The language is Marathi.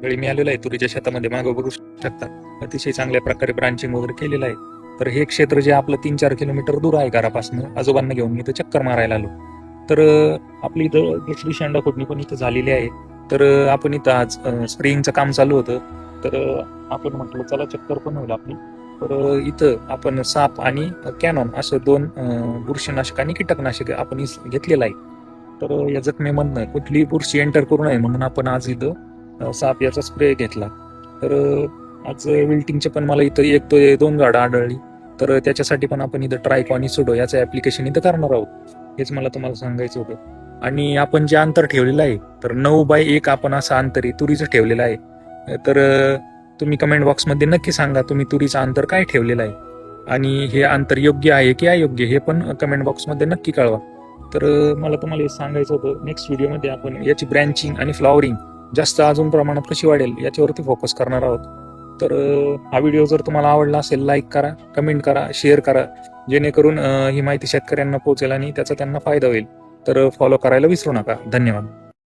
वेळी मी आलेलो आहे तुरीच्या शेतामध्ये, मागं बघू शकता अतिशय चांगल्या प्रकारे ब्रांचिंग वगैरे केलेलं आहे. तर हे क्षेत्र जे आपलं 3-4 किलोमीटर दूर आहे घरापासून, आजोबांना घेऊन मी इथं चक्कर मारायला आलो. तर आपली इथं दुसरी शेंडा खोडणी पण इथं झालेली आहे. तर आपण इथं आज स्प्रेइंगचं काम चालू होतं. तर आपण म्हटलं चला चक्कर पण होईल आपली. तर इथं आपण साप आणि कॅनॉन असं 2 बुरशीनाशक आणि कीटकनाशक आपण घेतलेलं आहे. तर या जखमेमधनं कुठलीही बुरशी एंटर करू नये म्हणून आपण आज इथं साप याचा स्प्रे घेतला. तर आज विल्टिंगचे पण मला इथं 1 ते 2 झाडं आढळली. तर त्याच्यासाठी पण आपण इथं ट्रायकॉनी सुडो याचं ऍप्लिकेशन इथं करणार आहोत. हेच मला तुम्हाला सांगायचं होतं. आणि आपण जे अंतर ठेवलेलं आहे तर 9x1 आपण असं अंतर तुरीचं ठेवलेलं आहे. तर तुम्ही कमेंट बॉक्समध्ये नक्की सांगा तुम्ही तुरीचं अंतर काय ठेवलेलं आहे आणि हे अंतर योग्य आहे की अयोग्य हे पण कमेंट बॉक्समध्ये नक्की कळवा. तर मला तुम्हाला हे सांगायचं होतं. नेक्स्ट व्हिडिओमध्ये आपण याची ब्रँचिंग आणि फ्लॉवरिंग जास्त अजून प्रमाणात कशी वाढेल याच्यावरती फोकस करणार आहोत. तर हा व्हिडिओ जर तुम्हाला आवडला असेल लाईक करा, कमेंट करा, शेअर करा, जेणेकरून ही माहिती शेतकऱ्यांना पोहोचेल आणि त्याचा त्यांना फायदा होईल. तर फॉलो करायला विसरू नका. धन्यवाद.